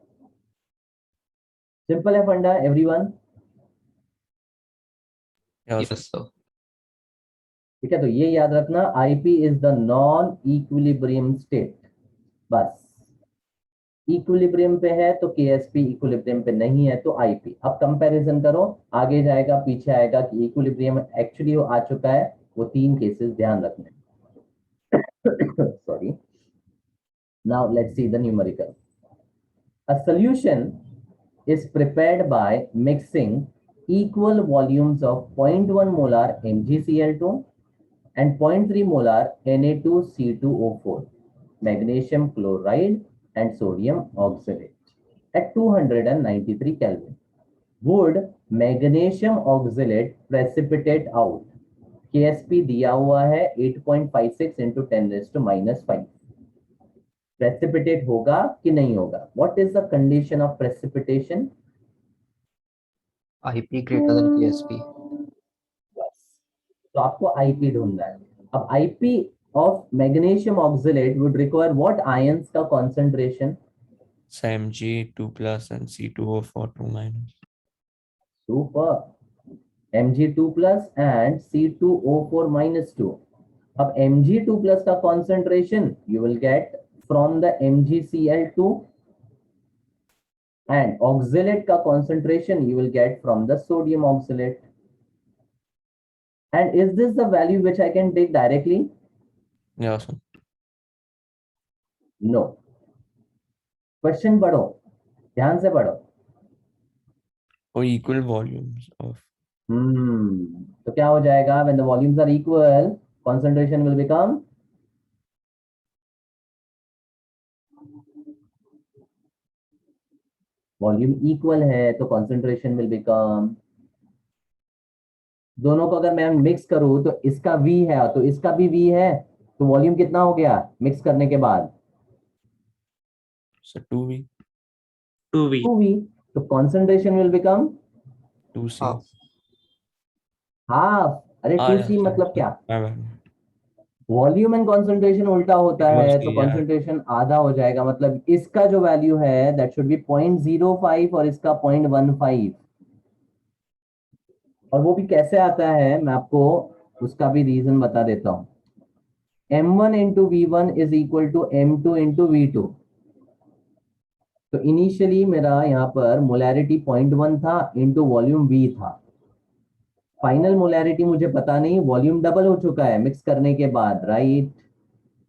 Simple है फंडा everyone? Yeah, Yes, sir. sir. ठीक है, तो ये याद रखना, IP is the non equilibrium state. बस इक्विलिब्रियम पे है तो KSP, इक्विलिब्रियम पे नहीं है तो IP. अब कंपैरिजन करो, आगे जाएगा पीछे आएगा कि इक्विलिब्रियम एक्चुअली आ चुका है. वो 3 केसेस ध्यान रखने. Sorry. Now let's see the numerical. A solution is prepared by mixing equal volumes of 0.1 molar MgCl2 and 0.3 molar Na2CO4. magnesium chloride and sodium oxalate at 293 Kelvin. Would magnesium oxalate precipitate out? KSP दिया हुआ है 8.56 into 10 raised to minus 5. Precipitate होगा कि नहीं होगा? What is the condition of precipitation? IP greater than KSP. Yes. तो आपको IP ढूंढना है. अब IP of magnesium oxalate would require what ions का concentration? Mg2 plus and C2O4 2 minus. Super. Mg2 plus and C2O4 minus 2. अब Mg2 plus का concentration you will get from the MgCl2 and oxalate का concentration you will get from the sodium oxalate. And is this the value which I can take directly? Yeah, sir. No. Question पढ़ो, ध्यान से पढ़ो. Or equal volumes of. तो क्या हो जाएगा? When the volumes are equal, concentration will become volume equal है तो कंसंट्रेशन विल बिकम, दोनों को अगर मैं मिक्स करूं तो इसका V है तो इसका भी V है, तो वॉल्यूम कितना हो गया मिक्स करने के बाद? So 2V, 2V. तो concentration will become 2C. Half. Half. अरे Ah, 2C yeah, मतलब sorry, क्या? my bad. Volume and concentration उल्टा होता है Inversely, तो yeah. कंसंट्रेशन आधा हो जाएगा. मतलब इसका जो वैल्यू है दैट शुड बी 0.05 और इसका 0.15. और वो भी कैसे आता है मैं आपको उसका भी रीजन बता देता हूं. M1 into V1 is equal to M2 into V2. तो इनिशियली मेरा यहाँ पर मोलैरिटी 0.1 था इंटू वॉल्यूम V था. फाइनल मोलैरिटी मुझे पता नहीं, वॉल्यूम डबल हो चुका है मिक्स करने के बाद, राइट?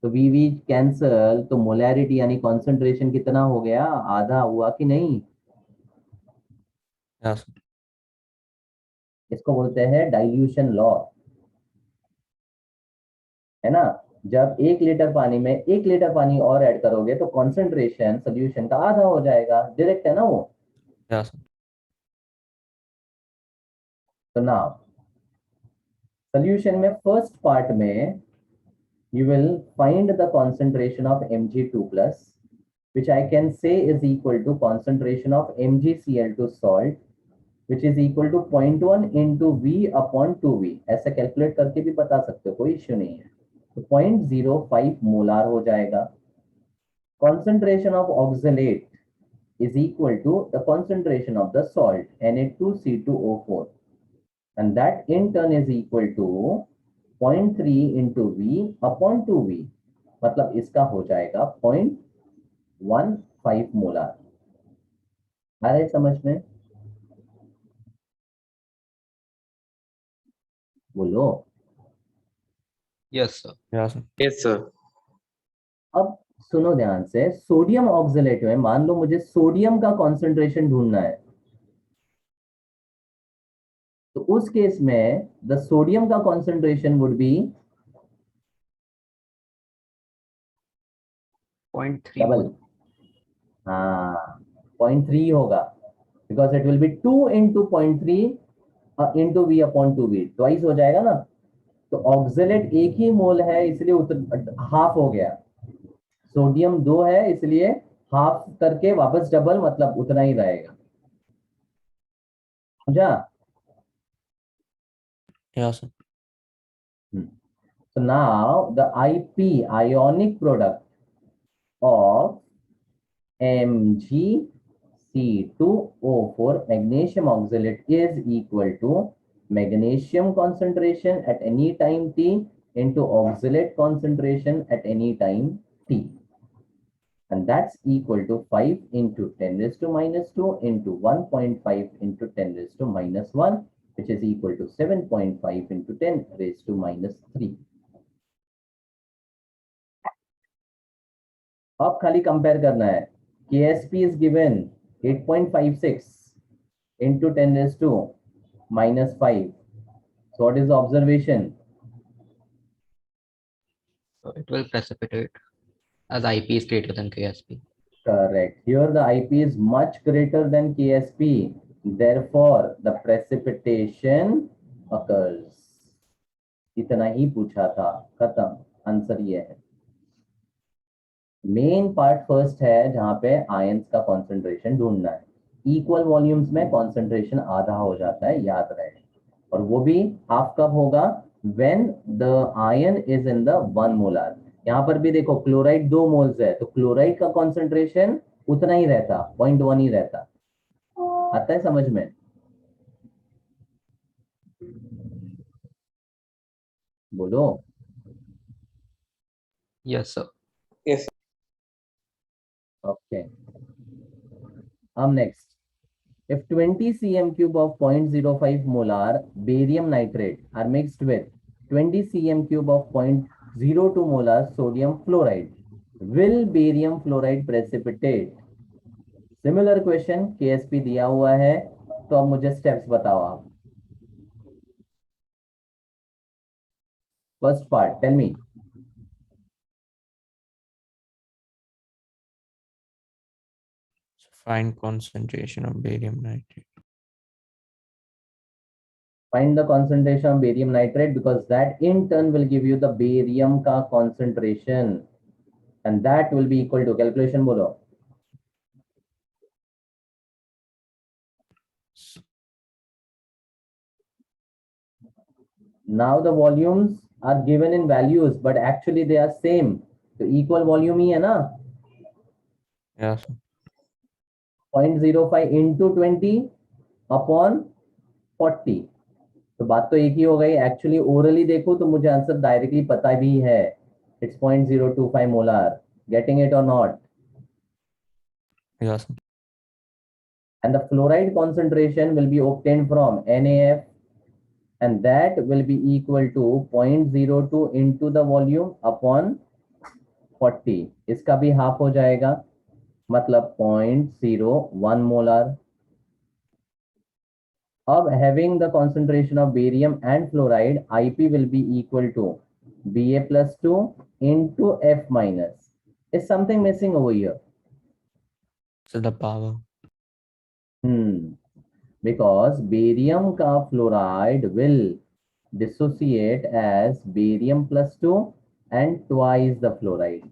तो वी कैंसल, तो मोलैरिटी यानी कॉन्सेंट्रेशन कितना हो गया? आधा हुआ कि नहीं? Yeah, sir. इसको बोलते हैं डाइल्यूशन लॉ, है ना? जब 1 लीटर पानी में 1 लीटर पानी और ऐड करोगे तो कॉन्सेंट्रेशन सोल्यूशन का आधा हो जाएगा. डायरेक्ट है ना वो. Yeah, sir. तो नाउ सोल्यूशन में फर्स्ट पार्ट में you will find the concentration of Mg2 plus, which I can say is equal to concentration of MgCl2 salt, which is equal to 0.1 into V upon 2V. ऐसा calculate करके भी बता सकते हो, कोई issue नहीं है. तो 0.05 मोलार हो जाएगा. Concentration of oxalate is equal to the concentration of the salt Na2C2O4, and that in turn is equal to 0.3 into V upon 2V. मतलब इसका हो जाएगा 0.15 मोलार. आ रहे समझ में? बोलो. Yes, sir. Yeah, sir. Yes, sir. अब सुनो ध्यान से, सोडियम ऑक्सलेट में मान लो मुझे सोडियम का कॉन्सेंट्रेशन ढूंढना है, तो उस केस में द सोडियम का concentration would be 0.3 double. mole. हाँ, 0.3 होगा, because it will be 2 into 0.3 into V upon 2V, twice हो जाएगा ना. तो ऑक्सलेट एक ही मोल है इसलिए हाफ हो गया. सोडियम 2 है इसलिए हाफ करके वापस डबल, मतलब उतना ही रहेगा. समझा? Yeah, sir. So now the IP, ionic product of MgC2O4 magnesium oxalate is equal to magnesium concentration at any time t into oxalate concentration at any time t, and that's equal to 5 into 10 raised to minus 2 into 1.5 into 10 raised to minus 1, which is equal to 7.5 into 10 raised to minus 3. अब खाली compare करना है. KSP is given 8.56 into 10 raised to minus 5. So what is the observation? So it will precipitate. as IP is greater than KSP. Correct. Here the IP is much greater than KSP. Therefore, the precipitation occurs. इतना ही पूछा था, खत्म. Answer ये है. Main part first है जहां पे ions का कॉन्सेंट्रेशन ढूंढना है. इक्वल वॉल्यूम्स में कॉन्सेंट्रेशन आधा हो जाता है, याद रहे. और वो भी हाफ कब होगा? When the ion is in the 1 molar. यहाँ पर भी देखो क्लोराइड 2 मोल्स है, तो क्लोराइड का कॉन्सेंट्रेशन उतना ही रहता, 0.1 ही रहता. आता है समझ में? बोलो. Yes, sir. Okay. Next. If 20 cm cube of 0.05 molar barium nitrate are mixed with 20 cm cube of 0.02 molar sodium fluoride, will barium fluoride precipitate? Similar question, KSP दिया हुआ है, तो अब मुझे steps बताओ आप. First part, tell me. So find concentration of barium nitrate. Find the concentration of barium nitrate, because that in turn will give you the barium ka concentration, and that will be equal to, calculation bolo. Now the volumes are given in values, but actually they are same. So equal volume ही है ना? Yeah, sir. 0.05 into 20 upon 40. तो बात तो एक ही हो गई. Actually orally देखो तो मुझे आंसर डायरेक्टली पता भी है. It's 0.025 molar. गेटिंग इट और not? Yeah, sir. And the fluoride concentration will be obtained from NaF, and that will be equal to 0.02 into the volume upon 40. इसका भी हाफ हो जाएगा, मतलब 0.01 मोलार. अब having the concentration of barium and fluoride, IP will be equal to Ba plus 2 into F minus. Is something missing over here? So the power. Because barium ka fluoride will dissociate as barium plus 2 and twice the fluoride.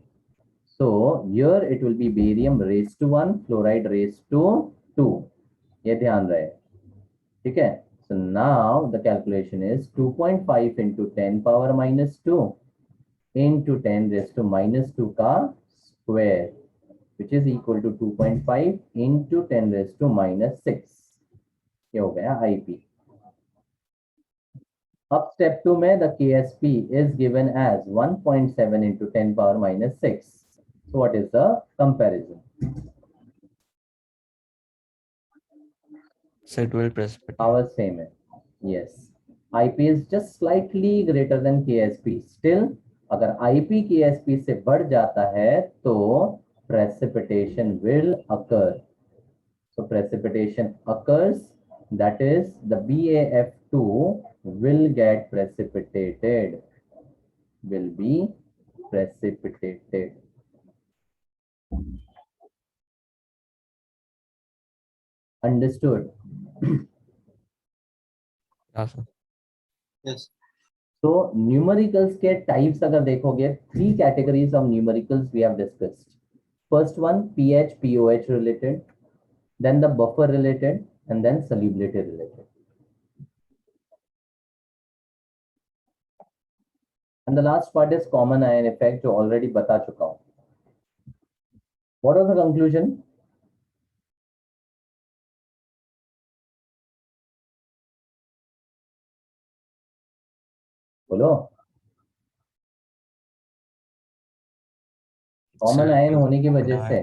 So here it will be barium raised to 1, fluoride raised to 2. ये ध्यान रहे. ठीक है. So now the calculation is 2.5 into 10 power minus 2 into 10 raised to minus 2 ka square, which is equal to 2.5 into 10 raised to minus 6. ये हो गया IP. Up step 2 में the KSP is given as 1.7 into 10 power minus 6. So what is the comparison? So it will precipitate. Power same है. Yes. IP is just slightly greater than KSP. Still, अगर IP KSP से बढ़ जाता है तो precipitation will occur. So precipitation occurs, that is the BAF2 will get precipitated, will be precipitated. Understood? Yeah, sir. Yes. So numericals के types अगर देखोगे, 3 categories of numericals we have discussed. First one, pH, POH related, then the buffer related, and then solubility related. And the last part is common ion effect, जो already बता चुका हूँ. What was the conclusion? बोलो. Common ion होने की वजह से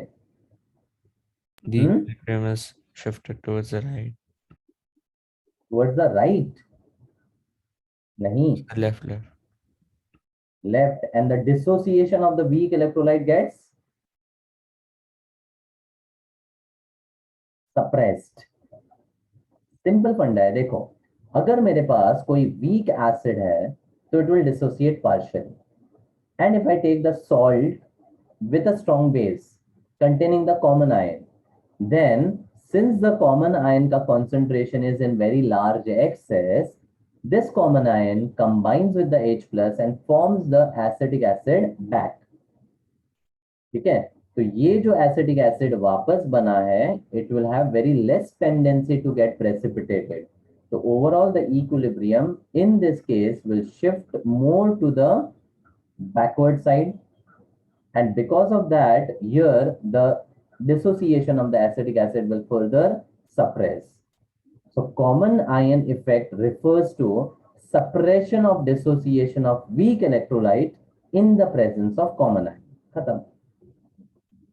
the equilibrium is shifted towards the right. towards the right, नहीं, Left. left, and the dissociation of the weak electrolyte gets suppressed. Simple फंडा है. देखो, अगर मेरे पास कोई वीक एसिड है तो it will dissociate partially, and if I take the salt with a strong base containing the common ion, then since the common ion ka concentration is in very large excess, this common ion combines with the H plus and forms the acetic acid back. ठीक है, तो ये जो acetic acid वापस बना है, it will have very less tendency to get precipitated. So overall the equilibrium in this case will shift more to the backward side, and because of that here the dissociation of the acetic acid will further suppress. So common ion effect refers to suppression of dissociation of weak electrolyte in the presence of common ion. खत्म.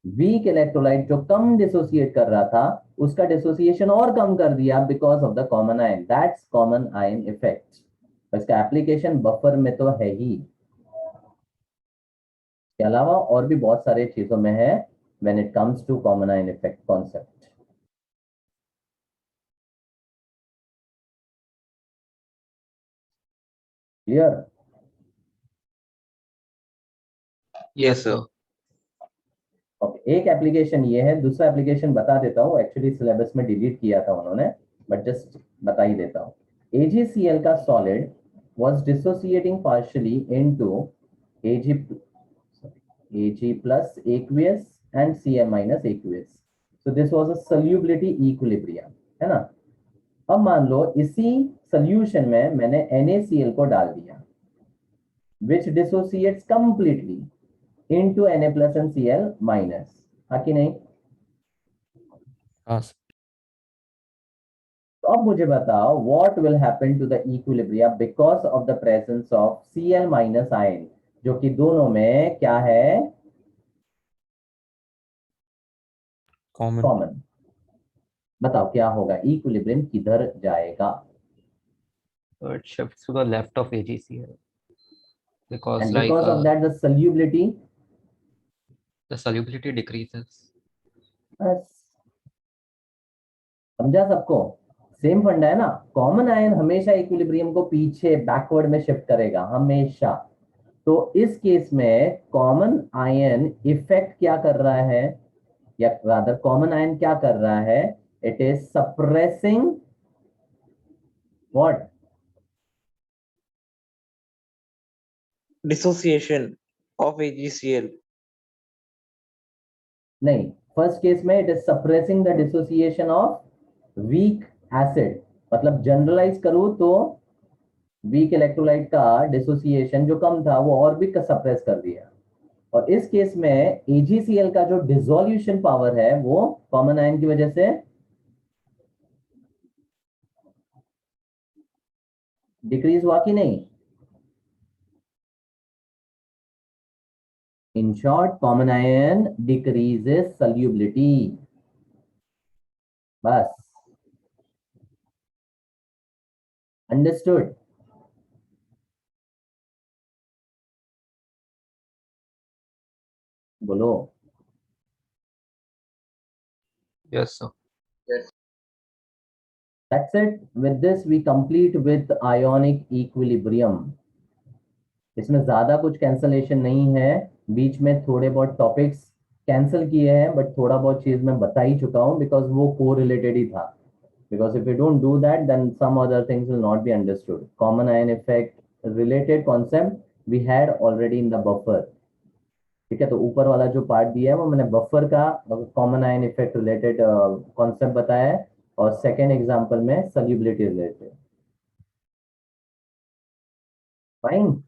Weak electrolyte जो कम dissociate कर रहा था उसका dissociation और कम कर दिया because of the common ion. That's common ion effect. इसका एप्लीकेशन बफर में तो है ही, के अलावा और भी बहुत सारे चीजों में है when it comes to common ion effect concept. Clear? Yes, sir. Okay, एक एप्लीकेशन ये है. दूसरा एप्लीकेशन बता देता हूँ, एक्चुअली सिलेबस में डिलीट किया था उन्होंने, बट जस्ट बता ही देता हूँ. AgCl का solid was dissociating partially into Ag plus aqueous and Cl minus aqueous. So this was a solubility equilibrium, है ना. अब मान लो इसी solution में मैंने NaCl को डाल दिया, which dissociates completely into Na plus and Cl minus. हाँ कि नहीं? Yes. तो अब मुझे बताओ what will happen to the equilibrium because of the presence of Cl minus ion, जो कि दोनों में क्या है? Common. कॉमन. बताओ क्या होगा? इक्विलिब्रियम किधर जाएगा? So it shifts to the left of AgCl because And like because of that the solubility, the solubility decreases. बस समझा सबको? सेम फंडा है ना. कॉमन आयन हमेशा इक्विलिब्रियम को पीछे बैकवर्ड में शिफ्ट करेगा हमेशा. तो इस केस में कॉमन आयन इफेक्ट क्या कर रहा है, या रादर कॉमन आयन क्या कर रहा है? It is suppressing what? Dissociation of AgCl. नहीं, फर्स्ट केस में it is suppressing the dissociation of weak acid. मतलब जनरलाइज करूं तो वीक इलेक्ट्रोलाइट का डिसोसिएशन जो कम था वो और भी सप्रेस कर दिया. और इस केस में AgCl का जो डिसोल्यूशन पावर है वो कॉमन आयन की वजह से डिक्रीज हुआ कि नहीं? In short, common ion decreases solubility. बस. Understood? बोलो. Yes, sir. That's it. With this we complete with ionic equilibrium. इसमें ज्यादा कुछ कैंसलेशन नहीं है. बीच में थोड़े बहुत टॉपिक्स कैंसिल किए हैं, बट थोड़ा बहुत चीज मैं बता ही चुका हूं बिकॉज वो को रिलेटेड ही था. Because if you don't do that, then some other things will not be understood. Common ion effect related concept we had already in the buffer. ठीक है, तो ऊपर वाला जो पार्ट दिया है वो मैंने बफर का common ion effect related concept बताया है, और सेकेंड एग्जांपल में सॉल्युबिलिटी रिलेटेड. फाइन.